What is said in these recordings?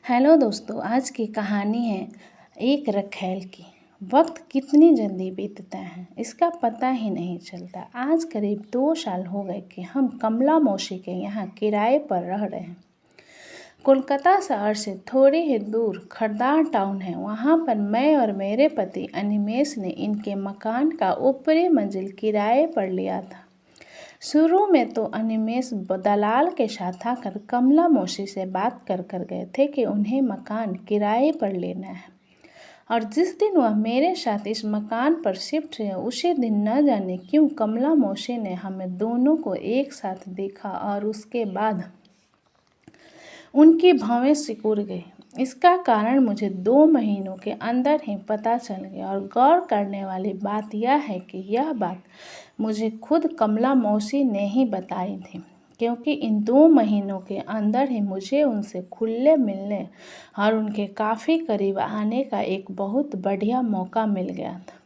Hello दोस्तों, आज की कहानी है एक रखैल की। वक्त कितनी जल्दी बीतता है इसका पता ही नहीं चलता। आज करीब 2 साल हो गए कि हम कमला मौसी के यहाँ किराए पर रह रहे हैं। कोलकाता शहर से थोड़ी ही दूर खरदार टाउन है। वहाँ पर मैं और मेरे पति अनिमेष ने इनके मकान का ऊपरी मंजिल किराए पर लिया था। शुरू में तो अनिमेष दलाल के साथ आकर कमला मौसी से बात कर गए थे कि उन्हें मकान किराए पर लेना है, और जिस दिन वह मेरे साथ इस मकान पर शिफ्ट हुए उसी दिन न जाने क्यों कमला मौसी ने हमें दोनों को एक साथ देखा और उसके बाद उनकी भवें सिकुड़ गई। इसका कारण मुझे 2 महीनों के अंदर ही पता चल गया, और गौर करने वाली बात यह है कि यह बात मुझे खुद कमला मौसी ने ही बताई थी, क्योंकि इन 2 महीनों के अंदर ही मुझे उनसे खुले मिलने और उनके काफ़ी करीब आने का एक बहुत बढ़िया मौका मिल गया था।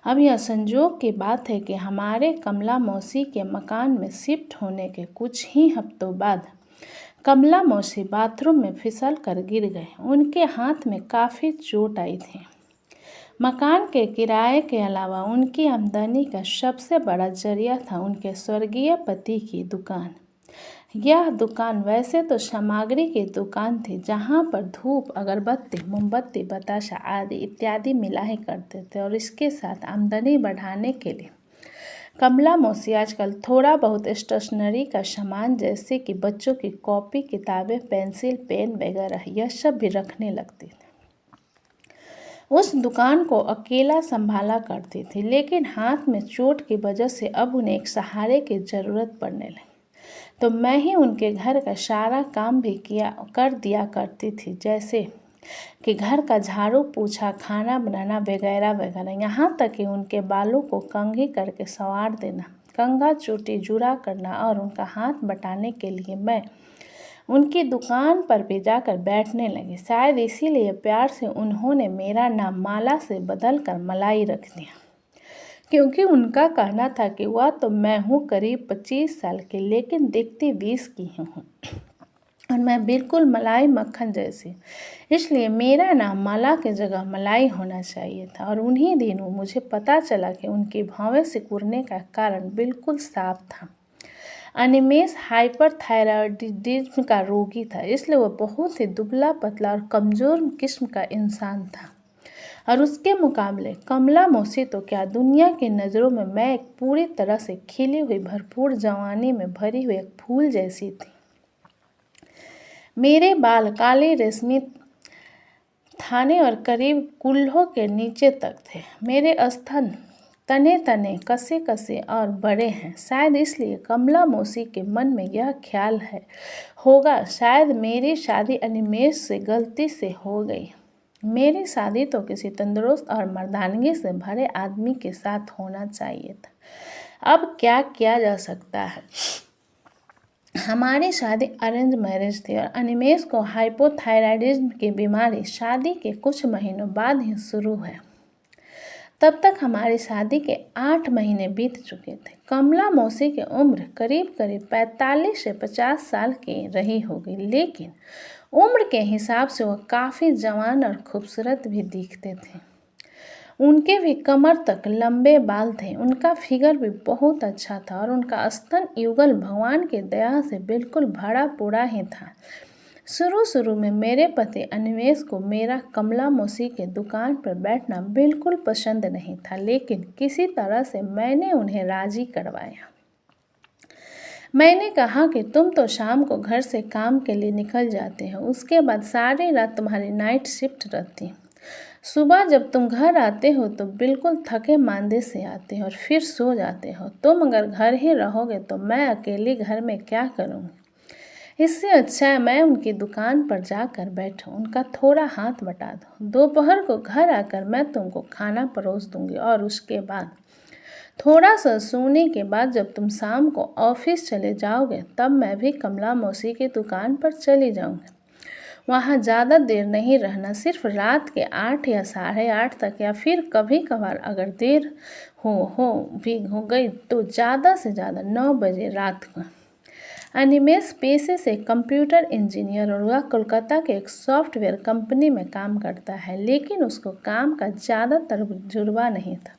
अब यह संजोग की बात है कि हमारे कमला मौसी के मकान में शिफ्ट होने के कुछ ही हफ्तों बाद कमला मौसी बाथरूम में फिसल कर गिर गए। उनके हाथ में काफ़ी चोट आई थी। मकान के किराए के अलावा उनकी आमदनी का सबसे बड़ा जरिया था उनके स्वर्गीय पति की दुकान। यह दुकान वैसे तो सामग्री की दुकान थी, जहाँ पर धूप, अगरबत्ती, मोमबत्ती, बताशा आदि इत्यादि मिला ही करते थे, और इसके साथ आमदनी बढ़ाने के लिए कमला मौसी आजकल थोड़ा बहुत स्टेशनरी का सामान जैसे कि बच्चों की कॉपी, किताबें, पेंसिल, पेन वगैरह यह सब भी रखने लगती थी। उस दुकान को अकेला संभाला करती थी, लेकिन हाथ में चोट की वजह से अब उन्हें एक सहारे की ज़रूरत पड़ने लगी। तो मैं ही उनके घर का सारा काम भी कर दिया करती थी, जैसे कि घर का झाड़ू पोछा, खाना बनाना वगैरह वगैरह। यहाँ तक कि उनके बालों को कंघी करके संवार देना, कंघा चोटी जुड़ा करना, और उनका हाथ बटाने के लिए मैं उनकी दुकान पर भी जाकर बैठने लगी। शायद इसीलिए प्यार से उन्होंने मेरा नाम माला से बदल कर मलाई रख दिया, क्योंकि उनका कहना था कि वह तो मैं हूँ करीब 25 साल की, लेकिन दिखती 20 की हूँ, और मैं बिल्कुल मलाई मक्खन जैसी, इसलिए मेरा नाम माला की जगह मलाई होना चाहिए था। और उन्हीं दिनों मुझे पता चला कि उनकी भवें सिकुड़ने का कारण बिल्कुल साफ था। अनिमेष हाइपरथायराइडिज्म का रोगी था, इसलिए वह बहुत ही दुबला पतला और कमज़ोर किस्म का इंसान था। और उसके मुकाबले कमला मौसी तो क्या, दुनिया की नज़रों में मैं एक पूरी तरह से खिली हुई, भरपूर जवानी में भरी हुई एक फूल जैसी थी। मेरे बाल काले रेशमी थाने और करीब कूल्हों के नीचे तक थे। मेरे स्तन तने तने, कसे कसे और बड़े हैं। शायद इसलिए कमला मौसी के मन में यह ख्याल होगा, शायद मेरी शादी अनिमेष से गलती से हो गई। मेरी शादी तो किसी तंदुरुस्त और मर्दानगी से भरे आदमी के साथ होना चाहिए था। अब क्या किया जा सकता है। हमारी शादी अरेंज मैरिज थी, और अनिमेष को हाइपोथायराइडिज्म की बीमारी शादी के कुछ महीनों बाद ही शुरू है। तब तक हमारी शादी के 8 महीने बीत चुके थे। कमला मौसी की उम्र करीब 45 से 50 साल की रही होगी, लेकिन उम्र के हिसाब से वह काफ़ी जवान और खूबसूरत भी दिखते थे। उनके भी कमर तक लंबे बाल थे। उनका फिगर भी बहुत अच्छा था, और उनका स्तन युगल भगवान की दया से बिल्कुल भरा पूरा ही था। शुरू में मेरे पति अनिमेष को मेरा कमला मौसी के दुकान पर बैठना बिल्कुल पसंद नहीं था, लेकिन किसी तरह से मैंने उन्हें राजी करवाया। मैंने कहा कि तुम तो शाम को घर से काम के लिए निकल जाते हो, उसके बाद सारी रात तुम्हारी नाइट शिफ्ट रहती। सुबह जब तुम घर आते हो तो बिल्कुल थके मांदे से आते हो और फिर सो जाते हो। तुम अगर घर ही रहोगे तो मैं अकेली घर में क्या करूँगी। इससे अच्छा है मैं उनकी दुकान पर जाकर बैठूं, उनका थोड़ा हाथ बटा दूं। दोपहर को घर आकर मैं तुमको खाना परोस दूंगी, और उसके बाद थोड़ा सा सोने के बाद जब तुम शाम को ऑफिस चले जाओगे तब मैं भी कमला मौसी की दुकान पर चली जाऊंगी। वहाँ ज़्यादा देर नहीं रहना, सिर्फ रात के 8 या 8:30 तक, या फिर कभी कभार अगर देर हो गई तो ज़्यादा से ज़्यादा 9 बजे रात को। अनिमेष पेशे से कंप्यूटर इंजीनियर और वह कोलकाता के एक सॉफ्टवेयर कंपनी में काम करता है, लेकिन उसको काम का ज़्यादातर तजुर्बा नहीं था।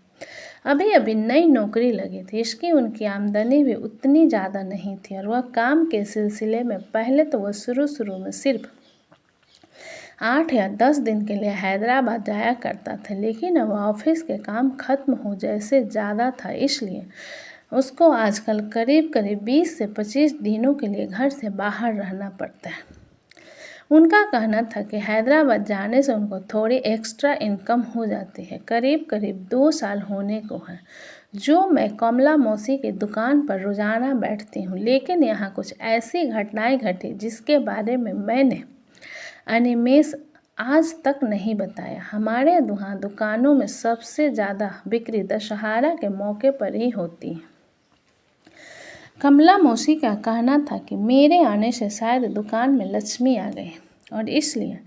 अभी अभी नई नौकरी लगी थी, इसकी उनकी आमदनी भी उतनी ज़्यादा नहीं थी और वह काम के सिलसिले में पहले तो वह शुरू में सिर्फ 8 या 10 दिन के लिए हैदराबाद जाया करता था, लेकिन अब ऑफिस के काम खत्म हो जैसे ज़्यादा था, इसलिए उसको आजकल करीब करीब 20 से 25 दिनों के लिए घर से बाहर रहना पड़ता है। उनका कहना था कि हैदराबाद जाने से उनको थोड़ी एक्स्ट्रा इनकम हो जाती है। करीब करीब 2 साल होने को है जो मैं कमला मौसी की दुकान पर रोज़ाना बैठती हूँ, लेकिन यहाँ कुछ ऐसी घटनाएं घटी जिसके बारे में मैंने अनिमेष आज तक नहीं बताया। हमारे वहाँ दुकानों में सबसे ज़्यादा बिक्री दशहरा के मौके पर ही होती है। कमला मौसी का कहना था कि मेरे आने से शायद दुकान में लक्ष्मी आ गई और इसलिए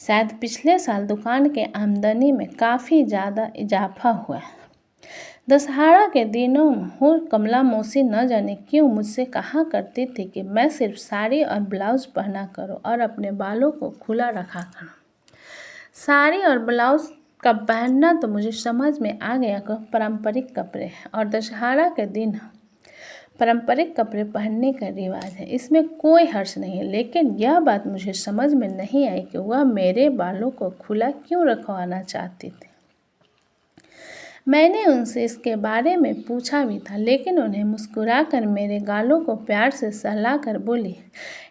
शायद पिछले साल दुकान के आमदनी में काफ़ी ज़्यादा इजाफा हुआ है। दशहरा के दिनों में कमला मौसी न जाने क्यों मुझसे कहा करती थी कि मैं सिर्फ साड़ी और ब्लाउज पहना करूं और अपने बालों को खुला रखा करूं। साड़ी और ब्लाउज का पहनना तो मुझे समझ में आ गया कि पारंपरिक कपड़े हैं और दशहरा के दिन पारंपरिक कपड़े पहनने का रिवाज है, इसमें कोई हर्ष नहीं है। लेकिन यह बात मुझे समझ में नहीं आई कि वह मेरे बालों को खुला क्यों रखवाना चाहती थी। मैंने उनसे इसके बारे में पूछा भी था, लेकिन उन्हें मुस्कुराकर मेरे गालों को प्यार से सहला कर बोली,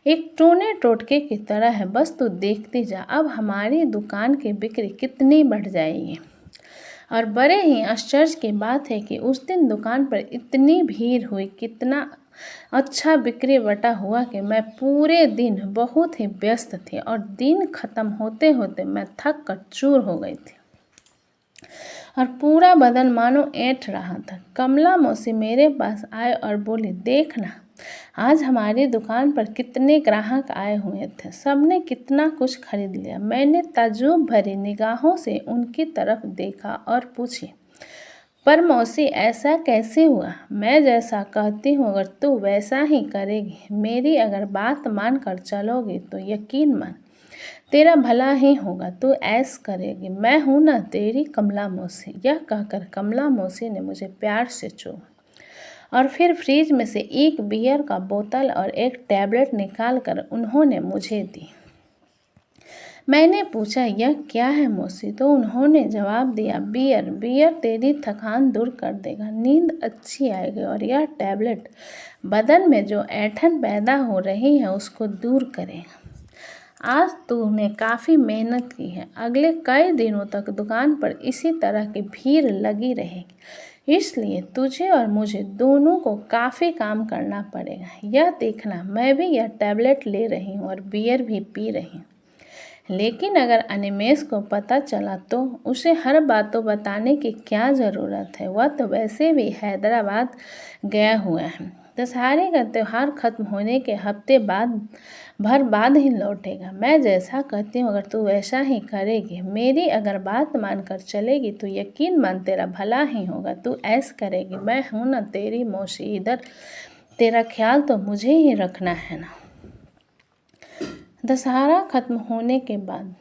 एक टोने टोटके की तरह है, बस तू देखती जा, अब हमारी दुकान की बिक्री कितनी बढ़ जाएगी। और बड़े ही आश्चर्य की बात है कि उस दिन दुकान पर इतनी भीड़ हुई, कितना अच्छा बिक्री बटा हुआ कि मैं पूरे दिन बहुत ही व्यस्त थी और दिन खत्म होते होते मैं थक कर चूर हो गई थी और पूरा बदन मानो ऐंठ रहा था। कमला मौसी मेरे पास आए और बोली, देखना आज हमारी दुकान पर कितने ग्राहक आए हुए थे, सबने कितना कुछ खरीद लिया। मैंने ताज्जुब भरी निगाहों से उनकी तरफ देखा और पूछी, पर मौसी ऐसा कैसे हुआ? मैं जैसा कहती हूँ अगर तू वैसा ही करेगी, मेरी अगर बात मान कर चलोगी तो यकीन मान तेरा भला ही होगा, तू ऐस करेगी, मैं हूँ ना तेरी कमला मौसी। यह कहकर कमला मौसी ने मुझे प्यार से चूमा और फिर फ्रिज में से एक बियर का बोतल और एक टैबलेट निकाल कर उन्होंने मुझे दी। मैंने पूछा, यह क्या है मौसी? तो उन्होंने जवाब दिया, बियर। बियर तेरी थकान दूर कर देगा, नींद अच्छी आएगी और यह टैबलेट बदन में जो ऐंठन पैदा हो रही है उसको दूर करेगा। आज तूने काफ़ी मेहनत की है, अगले कई दिनों तक दुकान पर इसी तरह की भीड़ लगी रहेगी, इसलिए तुझे और मुझे दोनों को काफ़ी काम करना पड़ेगा। यह देखना, मैं भी यह टैबलेट ले रही हूँ और बियर भी पी रही हूँ, लेकिन अगर अनिमेष को पता चला तो उसे हर बात तो बताने की क्या ज़रूरत है, वह तो वैसे भी हैदराबाद गया हुआ है। दशहरे का त्यौहार खत्म होने के हफ्ते भर बाद ही लौटेगा। मैं जैसा कहती हूँ अगर तू वैसा ही करेगी, मेरी अगर बात मान कर चलेगी तो यकीन मान तेरा भला ही होगा, तू ऐस करेगी, मैं हूँ ना तेरी मौसी, इधर तेरा ख्याल तो मुझे ही रखना है ना। दशहरा खत्म होने के बाद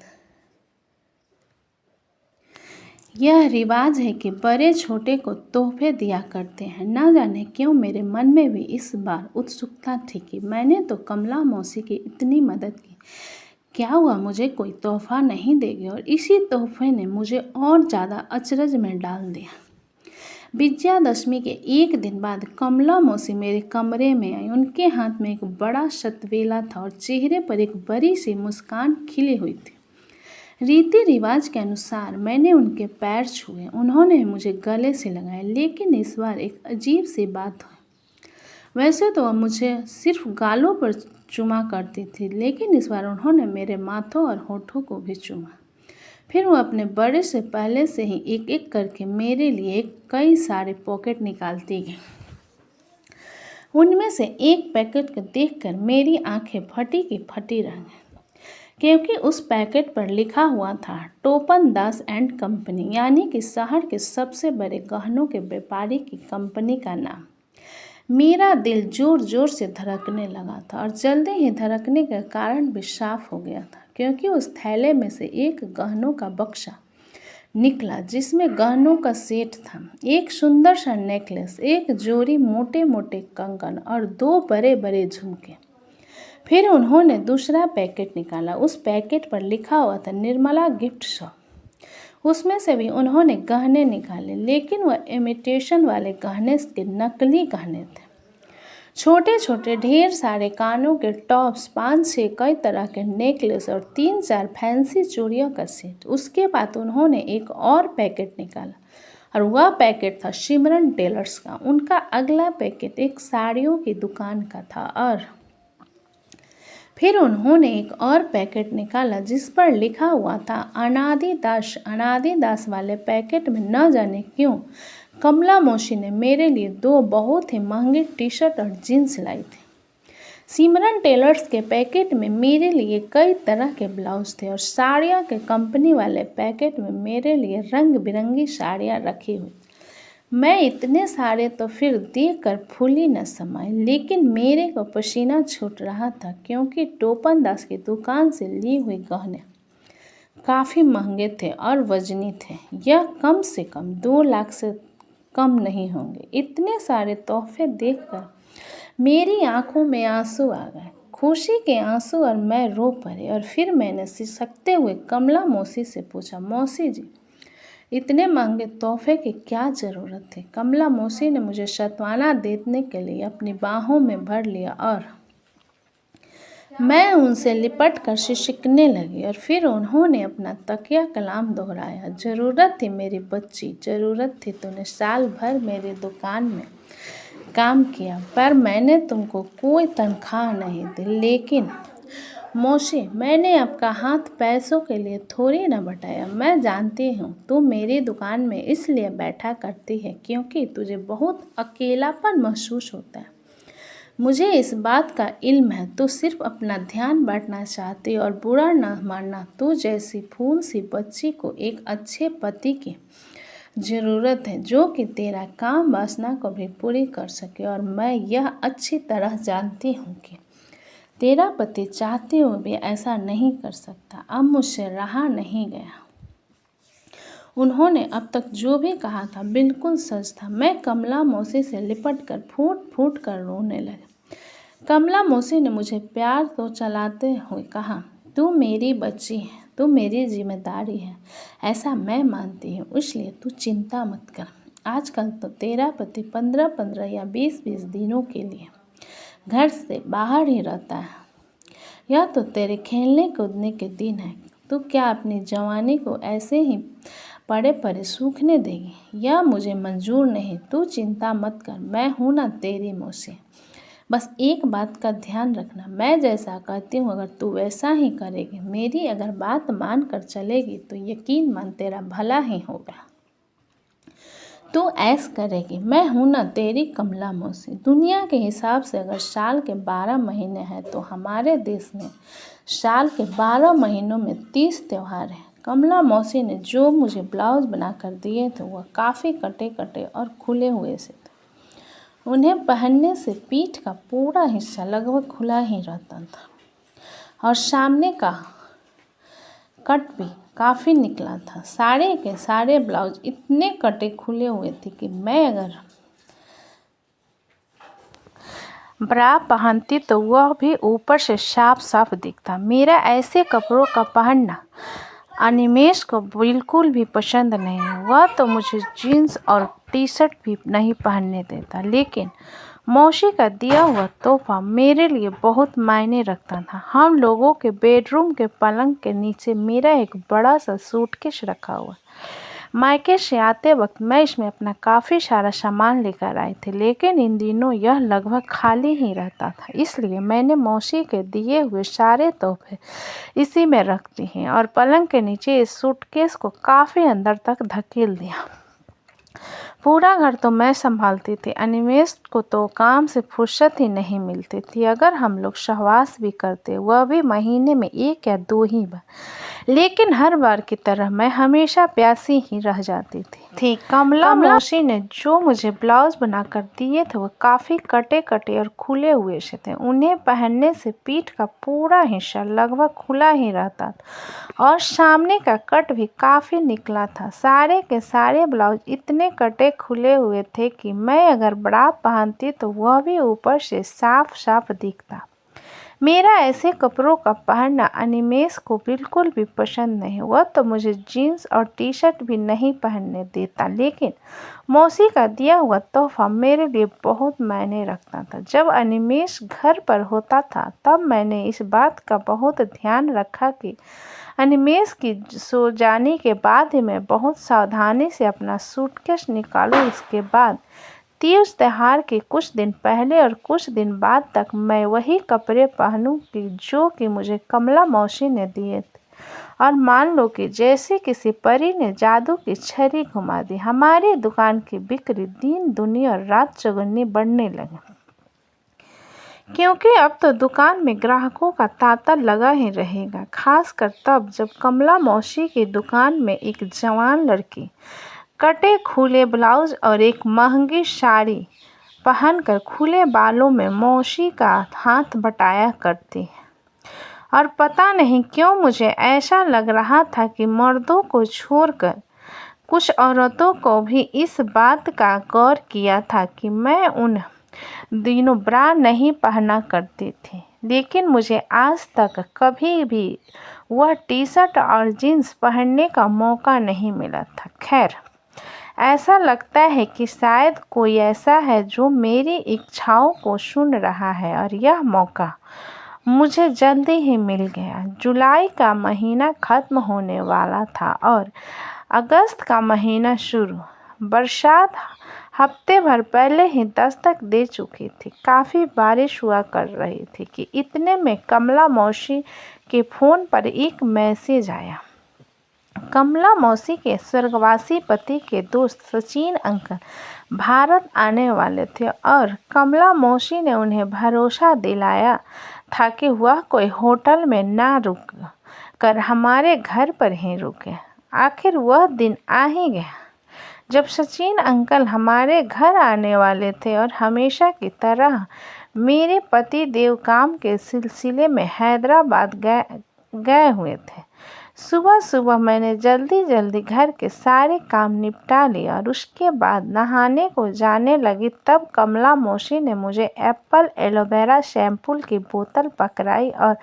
यह रिवाज है कि बड़े छोटे को तोहफे दिया करते हैं। न जाने क्यों मेरे मन में भी इस बार उत्सुकता थी कि मैंने तो कमला मौसी की इतनी मदद की, क्या हुआ मुझे कोई तोहफा नहीं देगी? और इसी तोहफे ने मुझे और ज़्यादा अचरज में डाल दिया। विजयादशमी के एक दिन बाद कमला मौसी मेरे कमरे में आई। उनके हाथ में एक बड़ा शतवेला था और चेहरे पर एक बड़ी सी मुस्कान खिली हुई थी। रीति रिवाज के अनुसार मैंने उनके पैर छुए, उन्होंने मुझे गले से लगाया, लेकिन इस बार एक अजीब सी बात हुई। वैसे तो वह मुझे सिर्फ गालों पर चूमा करती थी, लेकिन इस बार उन्होंने मेरे माथों और होठों को भी चूमा। फिर वो अपने बड़े से पहले से ही एक एक करके मेरे लिए कई सारे पॉकेट निकालती गई। उनमें से एक पैकेट को देखकर मेरी आंखें फटी की फटी रह गईं, क्योंकि उस पैकेट पर लिखा हुआ था टोपन दास एंड कंपनी, यानी कि शहर के सबसे बड़े गहनों के व्यापारी की कंपनी का नाम। मेरा दिल जोर जोर से धड़कने लगा था और जल्दी ही धड़कने का कारण भी साफ हो गया था, क्योंकि उस थैले में से एक गहनों का बक्सा निकला जिसमें गहनों का सेट था। एक सुंदर सा नेकलेस, एक जोड़ी मोटे मोटे कंगन और 2 बड़े बड़े झुमके। फिर उन्होंने दूसरा पैकेट निकाला। उस पैकेट पर लिखा हुआ था निर्मला गिफ्ट शॉप। उसमें से भी उन्होंने गहने निकाले, लेकिन वह इमिटेशन वाले गहने के नकली गहने थे। छोटे छोटे ढेर सारे कानों के टॉप्स, 5-6 कई तरह के नेकलेस और 3-4 फैंसी चूड़ियों का सेट। उसके बाद उन्होंने एक और पैकेट निकाला और वह पैकेट था सिमरन टेलर्स का। उनका अगला पैकेट एक साड़ियों की दुकान का था और फिर उन्होंने एक और पैकेट निकाला जिस पर लिखा हुआ था अनादि दास। अनादि दास वाले पैकेट में न जाने क्यों कमला मौसी ने मेरे लिए 2 बहुत ही महंगी टी-शर्ट और जीन्स लाई थी। सिमरन टेलर्स के पैकेट में मेरे लिए कई तरह के ब्लाउज थे और साड़ियों के कंपनी वाले पैकेट में मेरे लिए रंग बिरंगी साड़ियाँ रखी हुई। मैं इतने सारे तो फिर देखकर फूली न समाई, लेकिन मेरे को पसीना छूट रहा था, क्योंकि टोपन दास की दुकान से ली हुई गहने काफ़ी महंगे थे और वजनी थे। यह कम से कम 2 लाख से कम नहीं होंगे। इतने सारे तोहफे देखकर मेरी आंखों में आंसू आ गए, खुशी के आंसू, और मैं रो पड़ी। और फिर मैंने सिसकते हुए कमला मौसी से पूछा, मौसी जी, इतने महंगे तोहफे की क्या ज़रूरत थी? कमला मौसी ने मुझे सांत्वना देने के लिए अपनी बाहों में भर लिया और मैं उनसे लिपट कर सिसकने लगी। और फिर उन्होंने अपना तकिया कलाम दोहराया, ज़रूरत थी मेरी बच्ची, ज़रूरत थी। तूने साल भर मेरी दुकान में काम किया, पर मैंने तुमको कोई तनख्वाह नहीं दी। लेकिन मौसी, मैंने आपका हाथ पैसों के लिए थोड़ी न बटाया। मैं जानती हूँ तू मेरी दुकान में इसलिए बैठा करती है क्योंकि तुझे बहुत अकेलापन महसूस होता है। मुझे इस बात का इल्म है। तू सिर्फ अपना ध्यान बांटना चाहती और बुरा न मानना, तू जैसी फूल सी बच्ची को एक अच्छे पति की ज़रूरत है जो कि तेरा काम वासना को भी पूरी कर सके। और मैं यह अच्छी तरह जानती हूँ कि तेरा पति चाहते हुए भी ऐसा नहीं कर सकता। अब मुझसे रहा नहीं गया। उन्होंने अब तक जो भी कहा था बिल्कुल सच था। मैं कमला मौसी से लिपट कर फूट फूट कर रोने लगी। कमला मौसी ने मुझे प्यार तो चलाते हुए कहा, तू मेरी बच्ची है, तू मेरी जिम्मेदारी है, ऐसा मैं मानती हूँ, इसलिए तू चिंता मत कर। आजकल तो तेरा पति 15-15 या 20-20 दिनों के लिए घर से बाहर ही रहता है। यह तो तेरे खेलने कूदने के दिन है। तू क्या अपनी जवानी को ऐसे ही पड़े पड़े सूखने देगी? यह मुझे मंजूर नहीं। तू चिंता मत कर, मैं हूँ ना तेरी मौसी। बस एक बात का ध्यान रखना, मैं जैसा कहती हूँ अगर तू वैसा ही करेगी, मेरी अगर बात मान कर चलेगी तो यकीन मान तेरा भला ही होगा। तू ऐस करेगी, मैं हूँ ना तेरी कमला मौसी। दुनिया के हिसाब से अगर साल के 12 महीने हैं तो हमारे देश में साल के 12 महीनों में 30 त्यौहार हैं। कमला मौसी ने जो मुझे ब्लाउज बना कर दिए थे वह काफ़ी कटे कटे और खुले हुए से थे। उन्हें पहनने से पीठ का पूरा हिस्सा लगभग खुला ही रहता था और सामने का कट भी काफ़ी निकला था। सारे के सारे ब्लाउज इतने कटे खुले हुए थे कि मैं अगर ब्रा पहनती तो वह भी ऊपर से साफ साफ दिखता। मेरा ऐसे कपड़ों का पहनना अनिमेष को बिल्कुल भी पसंद नहीं है। वह तो मुझे जीन्स और टी-शर्ट भी नहीं पहनने देता, लेकिन मौसी का दिया हुआ तोहफा मेरे लिए बहुत मायने रखता था। हम लोगों के बेडरूम के पलंग के नीचे मेरा एक बड़ा सा सूटकेस रखा हुआ। मायके से आते वक्त मैं इसमें अपना काफ़ी सारा सामान लेकर आई थी, लेकिन इन दिनों यह लगभग खाली ही रहता था। इसलिए मैंने मौसी के दिए हुए सारे तोहफे इसी में रख दिए हैं और पलंग के नीचे इस सूटकेस को काफ़ी अंदर तक धकेल दिया। पूरा घर तो मैं संभालती थी। अनिमेष को तो काम से फुर्सत ही नहीं मिलती थी। अगर हम लोग सहवास भी करते, वह भी महीने में 1 या 2 ही बार। लेकिन हर बार की तरह मैं हमेशा प्यासी ही रह जाती थी। कमला मौसी ने जो मुझे ब्लाउज बनाकर दिए थे वो काफ़ी कटे कटे और खुले हुए से थे। उन्हें पहनने से पीठ का पूरा हिस्सा लगभग खुला ही रहता था और सामने का कट भी काफ़ी निकला था। सारे के सारे ब्लाउज इतने कटे खुले हुए थे कि मैं अगर ब्रा पहनती तो वह भी ऊपर से साफ साफ दिखता। मेरा ऐसे कपड़ों का पहनना अनिमेष को बिल्कुल भी पसंद नहीं। वह तो मुझे जीन्स और टी शर्ट भी नहीं पहनने देता, लेकिन मौसी का दिया हुआ तोहफा मेरे लिए बहुत मायने रखता था। जब अनिमेष घर पर होता था तब मैंने इस बात का बहुत ध्यान रखा कि अनिमेष की सो जाने के बाद ही मैं बहुत सावधानी से अपना सूटकेस निकालूं। इसके बाद तीज त्योहार के कुछ दिन पहले और कुछ दिन बाद तक मैं वही कपड़े पहनूं जो कि मुझे कमला मौसी ने दिए थे। और मान लो कि जैसे किसी परी ने जादू की छड़ी घुमा दी, हमारी दुकान की बिक्री दिन दुनी और रात चौगुनी बढ़ने लगी, क्योंकि अब तो दुकान में ग्राहकों का तांता लगा ही रहेगा। खासकर तब जब कमला मौसी की दुकान में एक जवान लड़की कटे खुले ब्लाउज और एक महंगी साड़ी पहनकर खुले बालों में मौसी का हाथ बटाया करती है। और पता नहीं क्यों मुझे ऐसा लग रहा था कि मर्दों को छोड़कर कुछ औरतों को भी इस बात का गौर किया था कि मैं उन दिनों ब्रा नहीं पहना करती थी, लेकिन मुझे आज तक कभी भी वह टी शर्ट और जीन्स पहनने का मौका नहीं मिला था। खैर, ऐसा लगता है कि शायद कोई ऐसा है जो मेरी इच्छाओं को सुन रहा है और यह मौका मुझे जल्दी ही मिल गया। जुलाई का महीना खत्म होने वाला था और अगस्त का महीना शुरू। बरसात हफ्ते भर पहले ही दस्तक दे चुकी थी। काफ़ी बारिश हुआ कर रही थी कि इतने में कमला मौसी के फ़ोन पर एक मैसेज आया। कमला मौसी के स्वर्गवासी पति के दोस्त सचिन अंकल भारत आने वाले थे और कमला मौसी ने उन्हें भरोसा दिलाया था कि वह कोई होटल में ना रुक कर हमारे घर पर ही रुके। आखिर वह दिन आ ही गया जब सचिन अंकल हमारे घर आने वाले थे और हमेशा की तरह मेरे पति देव काम के सिलसिले में हैदराबाद गए हुए थे। सुबह सुबह मैंने जल्दी घर के सारे काम निपटा लिए और उसके बाद नहाने को जाने लगी। तब कमला मौसी ने मुझे एप्पल एलोवेरा शैम्पू की बोतल पकड़ाई और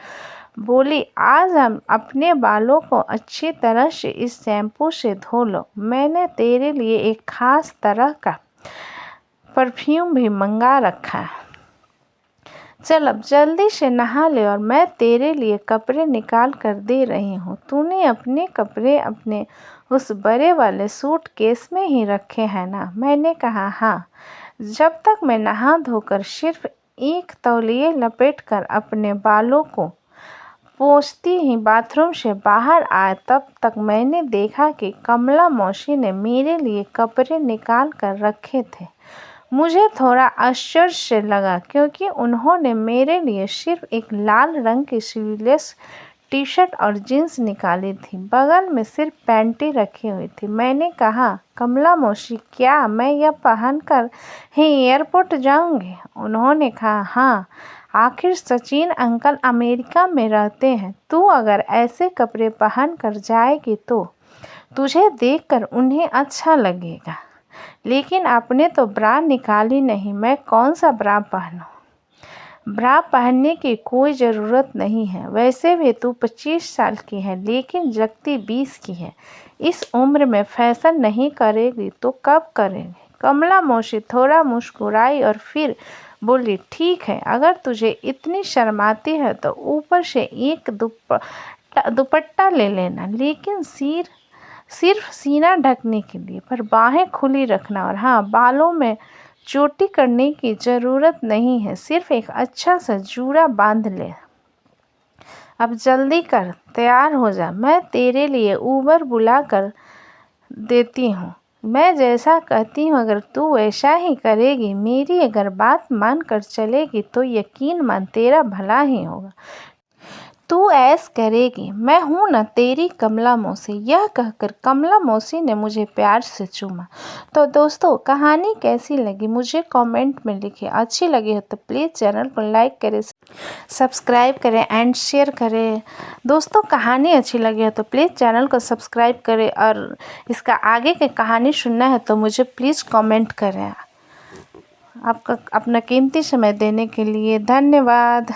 बोली, आज हम अपने बालों को अच्छी तरह से इस शैम्पू से धो लो। मैंने तेरे लिए एक खास तरह का परफ्यूम भी मंगा रखा है। चल अब जल्दी से नहा ले और मैं तेरे लिए कपड़े निकाल कर दे रही हूँ। तूने अपने कपड़े अपने उस बड़े वाले सूटकेस में ही रखे हैं ना? मैंने कहा हाँ। जब तक मैं नहा धोकर सिर्फ एक तौलिए लपेटकर अपने बालों को पोंछती ही बाथरूम से बाहर आया, तब तक मैंने देखा कि कमला मौसी ने मेरे लिए कपड़े निकाल कर रखे थे। मुझे थोड़ा आश्चर्य लगा क्योंकि उन्होंने मेरे लिए सिर्फ एक लाल रंग की स्लीवलेस टी शर्ट और जीन्स निकाली थी। बगल में सिर्फ पैंटी रखी हुई थी। मैंने कहा, कमला मौसी, क्या मैं यह पहनकर ही एयरपोर्ट जाऊंगी? उन्होंने कहा, हाँ, आखिर सचिन अंकल अमेरिका में रहते हैं। तू अगर ऐसे कपड़े पहन कर जाएगी तो तुझे देखकर उन्हें अच्छा लगेगा। लेकिन आपने तो ब्रा निकाली नहीं, मैं कौन सा ब्रा पहनूं? ब्रा पहनने की कोई ज़रूरत नहीं है। वैसे भी तू 25 साल की है, लेकिन जगती 20 की है। इस उम्र में फैशन नहीं करेगी तो कब करेगी? कमला मौसी थोड़ा मुस्कुराई और फिर बोली, ठीक है, अगर तुझे इतनी शर्माती है तो ऊपर से एक दुपट्टा ले लेना, लेकिन सिर्फ सीना ढकने के लिए, पर बाहें खुली रखना। और हाँ, बालों में चोटी करने की ज़रूरत नहीं है, सिर्फ एक अच्छा सा जूड़ा बांध ले। अब जल्दी कर, तैयार हो जा, मैं तेरे लिए उबर बुला कर देती हूँ। मैं जैसा कहती हूँ अगर तू वैसा ही करेगी, मेरी अगर बात मान कर चलेगी तो यकीन मान तेरा भला ही होगा। तू ऐश करेगी, मैं हूँ ना तेरी कमला मौसी। यह कहकर कमला मौसी ने मुझे प्यार से चूमा। तो दोस्तों, कहानी कैसी लगी मुझे कमेंट में लिखिए। अच्छी लगी हो तो प्लीज़ चैनल को लाइक करें, सब्सक्राइब करें एंड शेयर करें। दोस्तों, कहानी अच्छी लगी हो तो प्लीज़ चैनल को सब्सक्राइब करें, और इसका आगे की कहानी सुनना है तो मुझे प्लीज़ कमेंट करें। आपका अपना कीमती समय देने के लिए धन्यवाद।